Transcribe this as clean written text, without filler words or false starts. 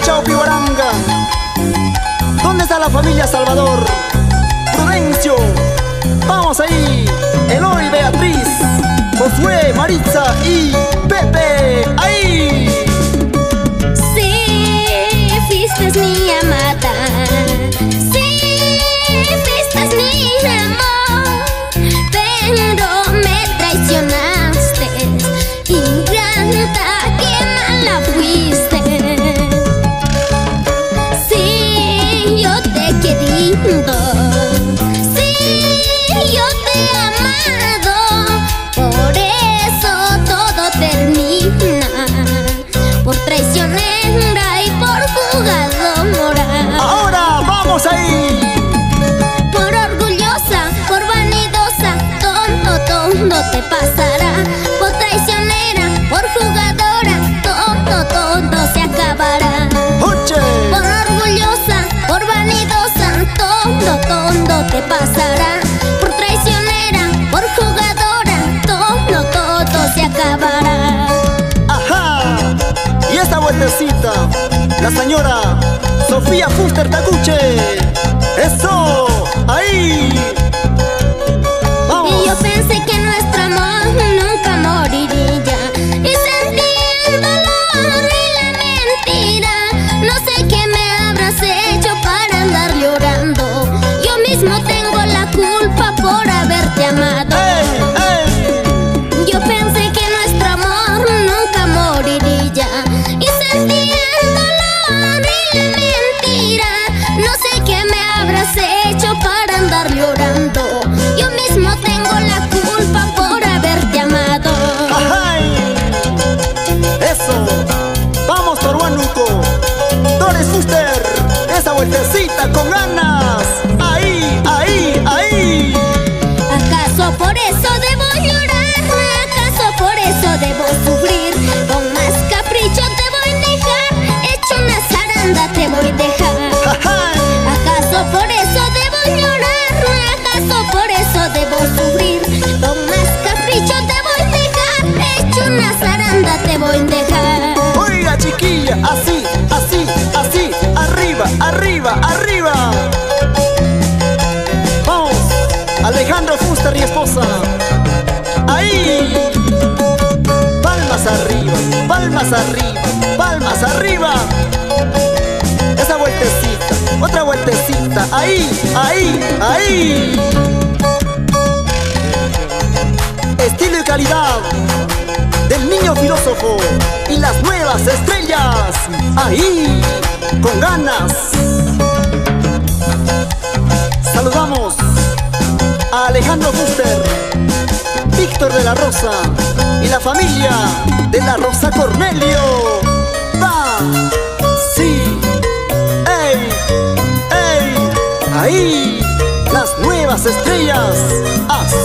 Chaupihuaranga. ¿Dónde está la familia Salvador? Prudencio, vamos ahí. Eloy, Beatriz, Josué, Maritza y Pepe, ahí. Sí, fuiste mi amada. Sí, fuiste mi amor. Pero me traicionaste. Ingrata, qué mala fuiste. Sí, yo te he querido. Sí, yo te he amado. Por eso todo termina. Por traicionera y por jugadora. Ahora vamos ahí. Por orgullosa, por vanidosa, todo te pasará. Por traicionera, por jugadora, todo se acabará. Oche. Por orgullosa, por vanidosa, todo te pasará. Por traicionera, por jugadora, todo se acabará. Ajá. Y esta vueltecita, la señora Sofía Fuster Taguche. Eso, ahí. Vamos. Y yo pensé que nuestro amor nunca moriría. Y sentí el dolor y la mentira. No sé qué me habrás hecho para andar llorando. Yo mismo tengo la culpa por haberte amado. Yo pensé que nuestro amor nunca moriría. Y sentí el dolor y la mentira. No sé qué me habrás hecho para andar llorando. Yo mismo tengo la culpa por haberte amado. ¡Ajay! Eso. Vamos, Toruanuco. Doris Fuster. Esa vueltecita con ganas. Ahí, ahí, ahí. ¿Acaso por eso debo llorar? ¿Acaso por eso debo sufrir? Con más capricho te voy a dejar. Hecho una zaranda te voy a dejar. ¡Ajay! ¿Acaso por eso debo llorar? ¿Acaso por eso debo sufrir? Con más capricho te voy a dejar. Hecho una zaranda te voy a dejar. Oiga, chiquilla, así, así, así. Arriba, arriba, arriba. Vamos, Alejandro Fuster y esposa. Ahí. Palmas arriba, palmas arriba, palmas arriba. Esa vueltecita, otra vueltecita. Ahí, ahí, ahí. Estilo y calidad del niño filósofo y las nuevas estrellas. Ahí, con ganas. Saludamos a Alejandro Fuster, Víctor de la Rosa y la familia de la Rosa Cornelio. Va, sí, ey, ey, ahí, las nuevas estrellas. Así.